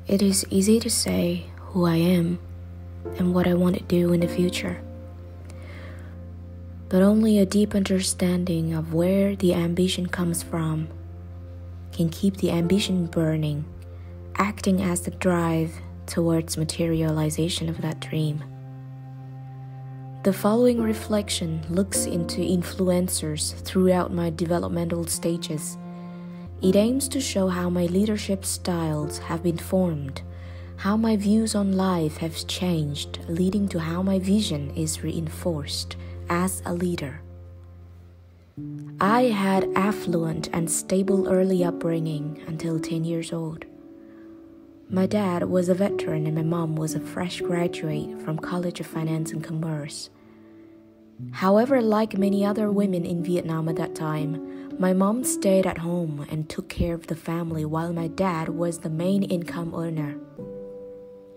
It is easy to say who I am and what I want to do in the future, but only a deep understanding of where the ambition comes from can keep the ambition burning, acting as the drive towards materialization of that dream. The following reflection looks into influencers throughout my developmental stages. It aims to show how my leadership styles have been formed, how my views on life have changed, leading to how my vision is reinforced as a leader. I had affluent and stable early upbringing until 10 years old. My dad was a veteran and my mom was a fresh graduate from College of Finance and Commerce. However, like many other women in Vietnam at that time, my mom stayed at home and took care of the family while my dad was the main income earner.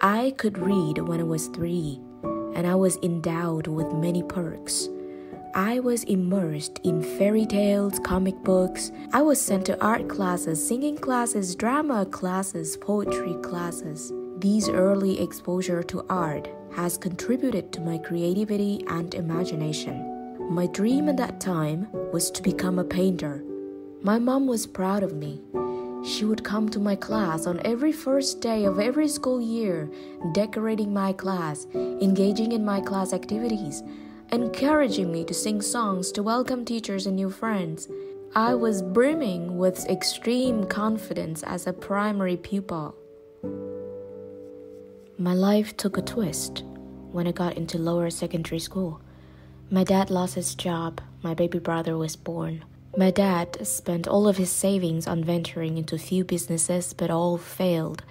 I could read when I was 3, and I was endowed with many perks. I was immersed in fairy tales, comic books. I was sent to art classes, singing classes, drama classes, poetry classes. These early exposure to art has contributed to my creativity and imagination. My dream at that time was to become a painter. My mom was proud of me. She would come to my class on every first day of every school year, decorating my class, engaging in my class activities, encouraging me to sing songs to welcome teachers and new friends. I was brimming with extreme confidence as a primary pupil. My life took a twist when I got into lower secondary school. My dad lost his job. My baby brother was born. My dad spent all of his savings on venturing into few businesses, but all failed,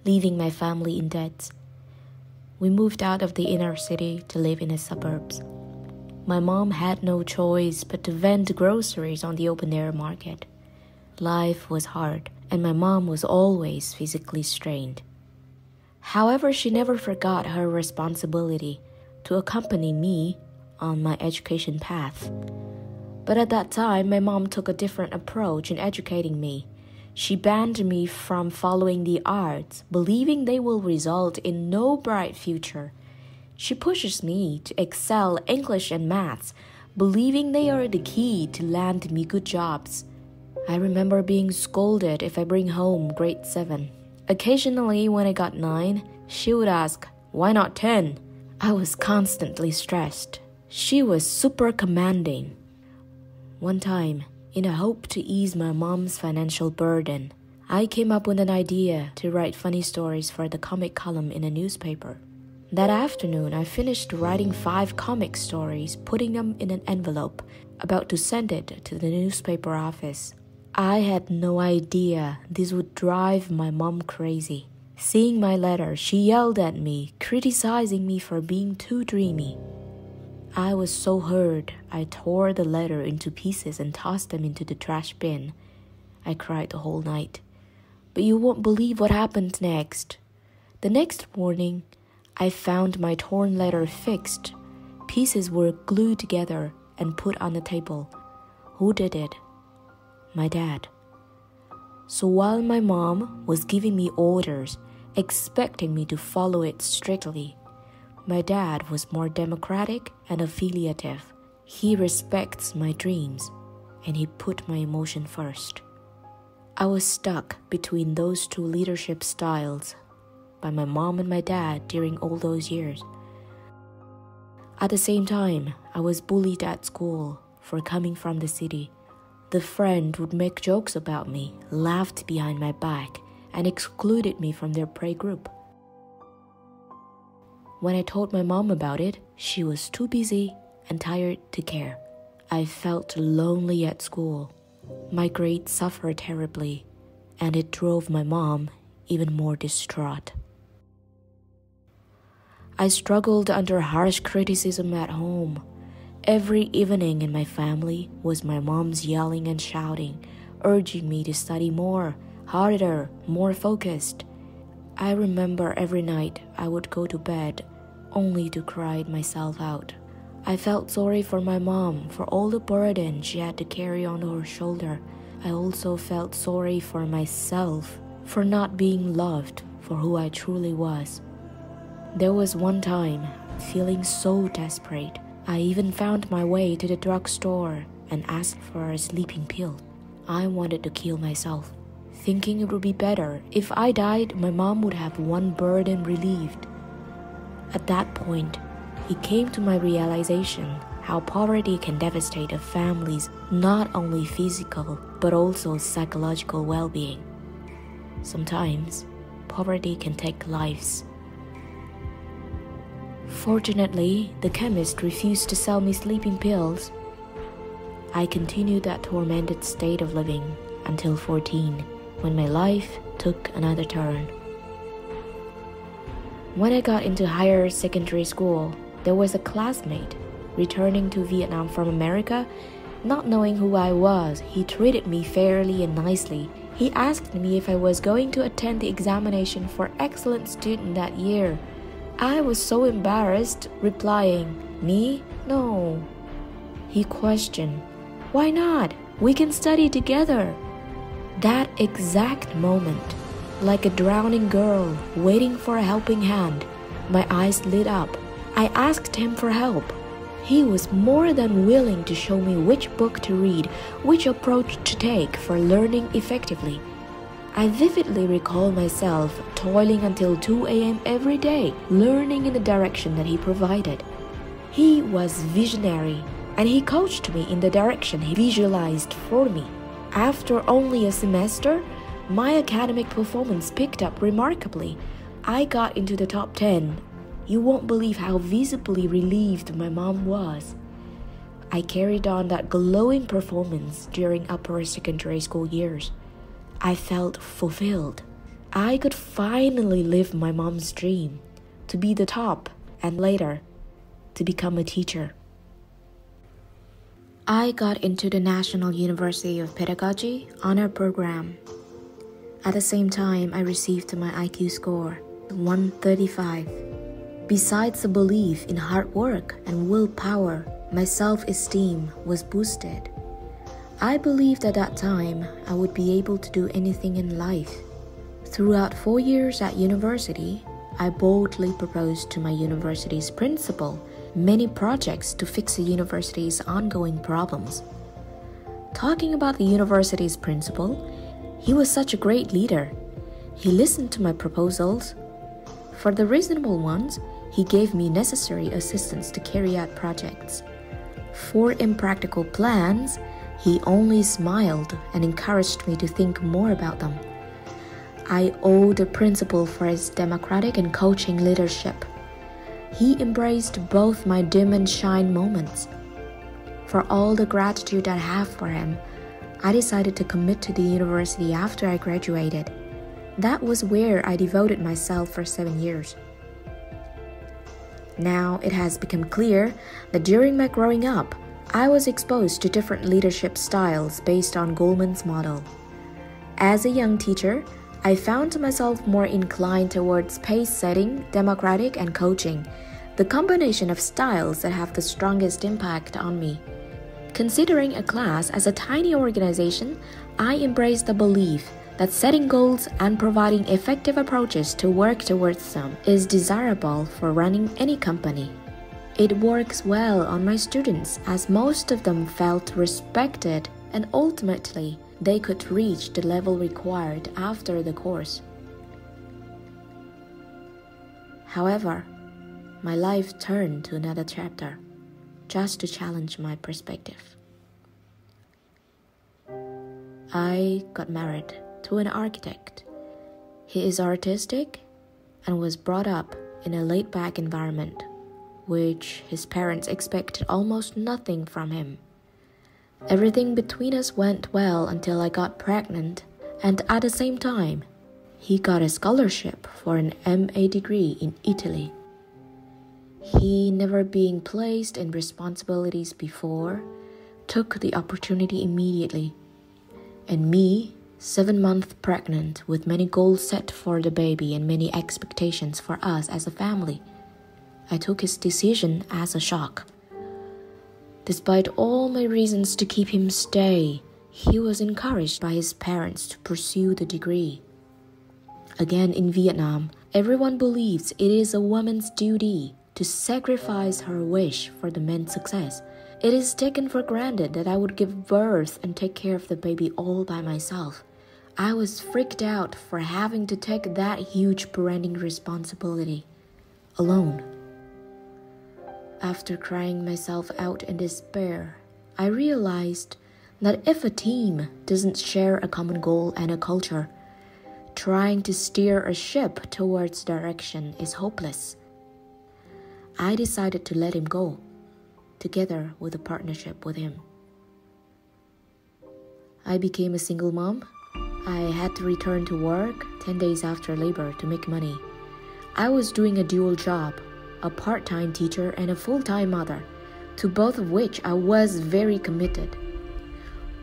leaving my family in debt. We moved out of the inner city to live in the suburbs. My mom had no choice but to vend groceries on the open-air market. Life was hard, and my mom was always physically strained. However, she never forgot her responsibility to accompany me on my education path. But at that time, my mom took a different approach in educating me. She banned me from following the arts, believing they will result in no bright future. She pushes me to excel English and maths, believing they are the key to land me good jobs. I remember being scolded if I bring home grade 7. Occasionally, when I got 9, she would ask, "Why not 10?" I was constantly stressed. She was super commanding. One time, in a hope to ease my mom's financial burden, I came up with an idea to write funny stories for the comic column in a newspaper. That afternoon, I finished writing 5 comic stories, putting them in an envelope, about to send it to the newspaper office. I had no idea this would drive my mom crazy. Seeing my letter, she yelled at me, criticizing me for being too dreamy. I was so hurt, I tore the letter into pieces and tossed them into the trash bin. I cried the whole night. But you won't believe what happened next. The next morning, I found my torn letter fixed. Pieces were glued together and put on the table. Who did it? My dad. So while my mom was giving me orders, expecting me to follow it strictly, my dad was more democratic and affiliative. He respects my dreams, and he put my emotion first. I was stuck between those two leadership styles by my mom and my dad during all those years. At the same time, I was bullied at school for coming from the city. The friend would make jokes about me, laughed behind my back, and excluded me from their play group. When I told my mom about it, she was too busy and tired to care. I felt lonely at school. My grades suffered terribly, and it drove my mom even more distraught. I struggled under harsh criticism at home. Every evening in my family was my mom's yelling and shouting, urging me to study more, harder, more focused. I remember every night I would go to bed only to cry myself out. I felt sorry for my mom for all the burden she had to carry on her shoulder. I also felt sorry for myself for not being loved, for who I truly was. There was one time, feeling so desperate, I even found my way to the drugstore and asked for a sleeping pill. I wanted to kill myself, thinking it would be better if I died. My mom would have one burden relieved. At that point, it came to my realization how poverty can devastate a family's not only physical but also psychological well-being. Sometimes, poverty can take lives. Fortunately, the chemist refused to sell me sleeping pills. I continued that tormented state of living until 14, when my life took another turn. When I got into higher secondary school, there was a classmate returning to Vietnam from America. Not knowing who I was, he treated me fairly and nicely. He asked me if I was going to attend the examination for excellent student that year. I was so embarrassed, replying, "Me? No." He questioned, "Why not? We can study together." That exact moment, like a drowning girl waiting for a helping hand, my eyes lit up. I asked him for help. He was more than willing to show me which book to read, which approach to take for learning effectively. I vividly recall myself toiling until 2 a.m. every day, learning in the direction that he provided. He was visionary, and he coached me in the direction he visualized for me. After only a semester, my academic performance picked up remarkably. I got into the top 10. You won't believe how visibly relieved my mom was. I carried on that glowing performance during upper secondary school years. I felt fulfilled. I could finally live my mom's dream, to be the top, and later, to become a teacher. I got into the National University of Pedagogy honor program. At the same time, I received my IQ score, 135. Besides the belief in hard work and willpower, my self-esteem was boosted. I believed at that time I would be able to do anything in life. Throughout 4 years at university, I boldly proposed to my university's principal many projects to fix the university's ongoing problems. Talking about the university's principal, he was such a great leader. He listened to my proposals. For the reasonable ones, he gave me necessary assistance to carry out projects. For impractical plans, he only smiled and encouraged me to think more about them. I owe the principal for his democratic and coaching leadership. He embraced both my dim and shine moments. For all the gratitude I have for him, I decided to commit to the university after I graduated. That was where I devoted myself for 7 years. Now it has become clear that during my growing up, I was exposed to different leadership styles based on Goleman's model. As a young teacher, I found myself more inclined towards pace setting, democratic, and coaching, the combination of styles that have the strongest impact on me. Considering a class as a tiny organization, I embrace the belief that setting goals and providing effective approaches to work towards them is desirable for running any company. It works well on my students as most of them felt respected and ultimately they could reach the level required after the course. However, my life turned to another chapter just to challenge my perspective. I got married to an architect. He is artistic and was brought up in a laid-back environment, which his parents expected almost nothing from him. Everything between us went well until I got pregnant, and at the same time, he got a scholarship for an MA degree in Italy. He, never being placed in responsibilities before, took the opportunity immediately. And me, 7 months pregnant with many goals set for the baby and many expectations for us as a family, I took his decision as a shock. Despite all my reasons to keep him stay, he was encouraged by his parents to pursue the degree. Again, in Vietnam, everyone believes it is a woman's duty to sacrifice her wish for the men's success. It is taken for granted that I would give birth and take care of the baby all by myself. I was freaked out for having to take that huge parenting responsibility alone. After crying myself out in despair, I realized that if a team doesn't share a common goal and a culture, trying to steer a ship towards direction is hopeless. I decided to let him go, together with a partnership with him. I became a single mom. I had to return to work 10 days after labor to make money. I was doing a dual job, a part-time teacher and a full-time mother, to both of which I was very committed.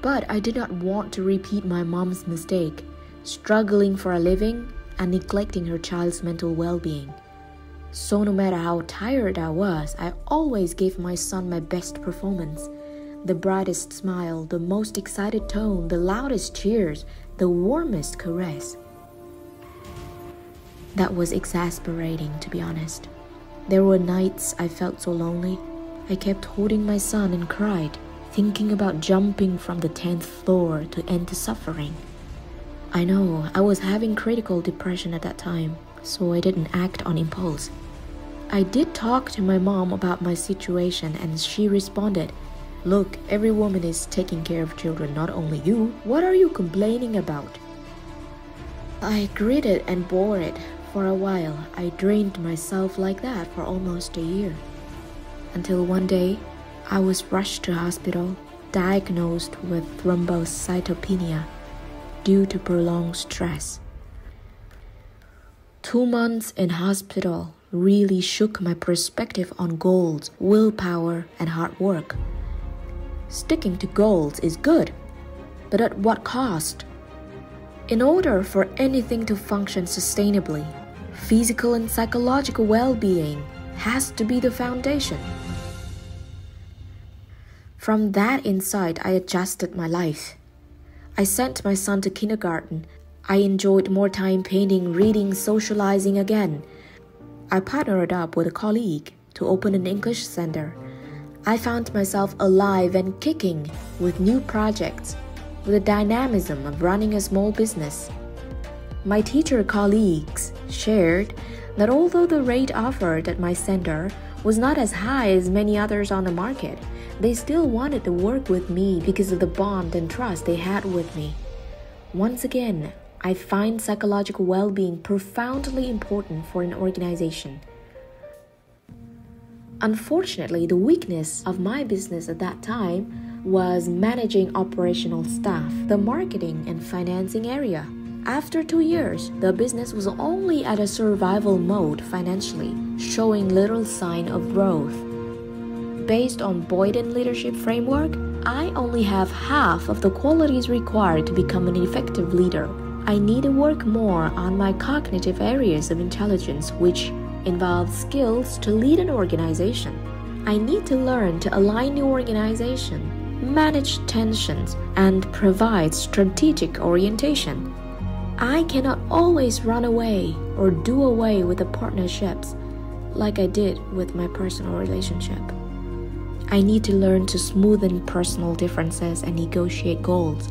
But I did not want to repeat my mom's mistake, struggling for a living and neglecting her child's mental well-being. So no matter how tired I was, I always gave my son my best performance. The brightest smile, the most excited tone, the loudest cheers, the warmest caress. That was exasperating, to be honest. There were nights I felt so lonely. I kept holding my son and cried, thinking about jumping from the 10th floor to end the suffering. I know I was having critical depression at that time, so I didn't act on impulse. I did talk to my mom about my situation and she responded, "Look, every woman is taking care of children, not only you. What are you complaining about?" I gritted and bore it. For a while, I drained myself like that for almost a year. Until one day, I was rushed to hospital, diagnosed with thrombocytopenia due to prolonged stress. 2 months in hospital really shook my perspective on goals, willpower, and hard work. Sticking to goals is good, but at what cost? In order for anything to function sustainably, physical and psychological well-being has to be the foundation. From that insight, I adjusted my life. I sent my son to kindergarten. I enjoyed more time painting, reading, socializing again. I partnered up with a colleague to open an English center. I found myself alive and kicking with new projects, with the dynamism of running a small business. My teacher colleagues shared that although the rate offered at my center was not as high as many others on the market, they still wanted to work with me because of the bond and trust they had with me. Once again, I find psychological well-being profoundly important for an organization. Unfortunately, the weakness of my business at that time was managing operational staff, the marketing and financing area. After 2 years, the business was only at a survival mode financially, showing little sign of growth. Based on Boyden Leadership Framework, I only have half of the qualities required to become an effective leader. I need to work more on my cognitive areas of intelligence, which involves skills to lead an organization. I need to learn to align the organization, manage tensions, and provide strategic orientation. I cannot always run away or do away with the partnerships like I did with my personal relationship. I need to learn to smoothen personal differences and negotiate goals.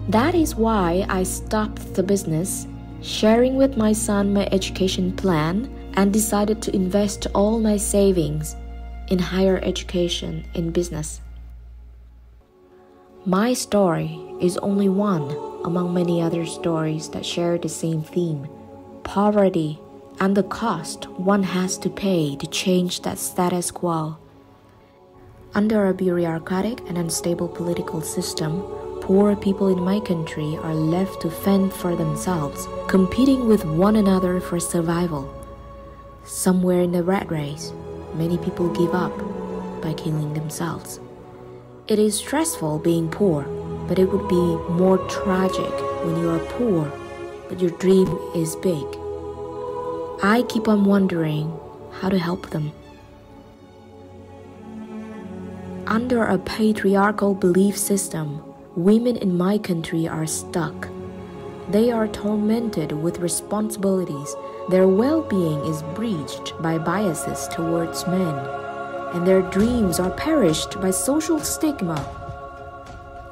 That is why I stopped the business, sharing with my son my education plan, and decided to invest all my savings in higher education in business. My story is only one among many other stories that share the same theme: poverty and the cost one has to pay to change that status quo. Under a bureaucratic and unstable political system, poor people in my country are left to fend for themselves, competing with one another for survival. Somewhere in the rat race, many people give up by killing themselves. It is stressful being poor, but it would be more tragic when you are poor, but your dream is big. I keep on wondering how to help them. Under a patriarchal belief system, women in my country are stuck. They are tormented with responsibilities. Their well-being is breached by biases towards men, and their dreams are perished by social stigma.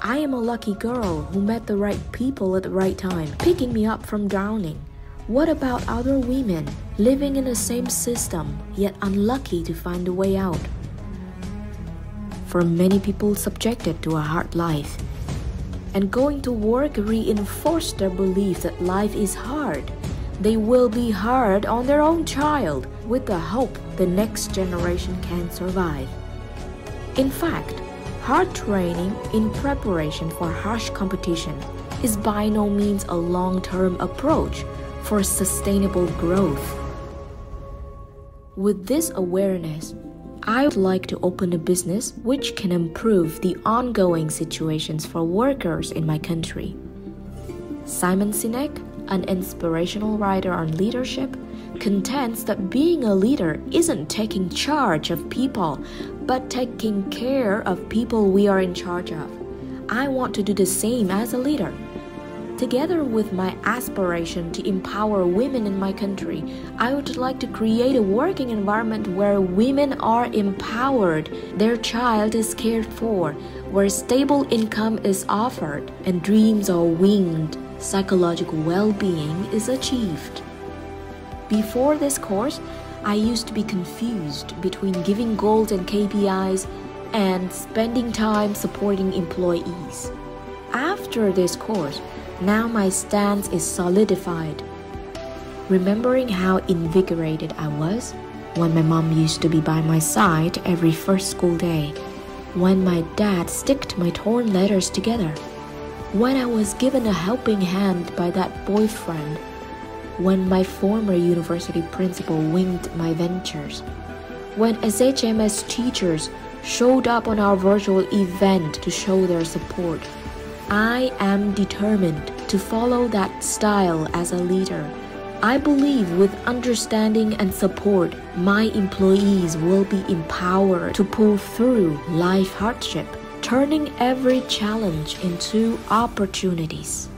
I am a lucky girl who met the right people at the right time, picking me up from drowning. What about other women living in the same system, yet unlucky to find a way out? For many people subjected to a hard life, and going to work reinforced their belief that life is hard. They will be hard on their own child with the hope the next generation can survive. In fact, hard training in preparation for harsh competition is by no means a long-term approach for sustainable growth. With this awareness, I would like to open a business which can improve the ongoing situations for workers in my country. Simon Sinek, an inspirational writer on leadership, contends that being a leader isn't taking charge of people, but taking care of people we are in charge of. I want to do the same as a leader. Together with my aspiration to empower women in my country, I would like to create a working environment where women are empowered, their child is cared for, where stable income is offered, and dreams are winged, psychological well-being is achieved. Before this course, I used to be confused between giving goals and KPIs and spending time supporting employees. After this course, now my stance is solidified. Remembering how invigorated I was when my mom used to be by my side every first school day, when my dad sticked my torn letters together, when I was given a helping hand by that boyfriend, when my former university principal winged my ventures, when SHMS teachers showed up on our virtual event to show their support. I am determined to follow that style as a leader. I believe with understanding and support, my employees will be empowered to pull through life hardship, turning every challenge into opportunities.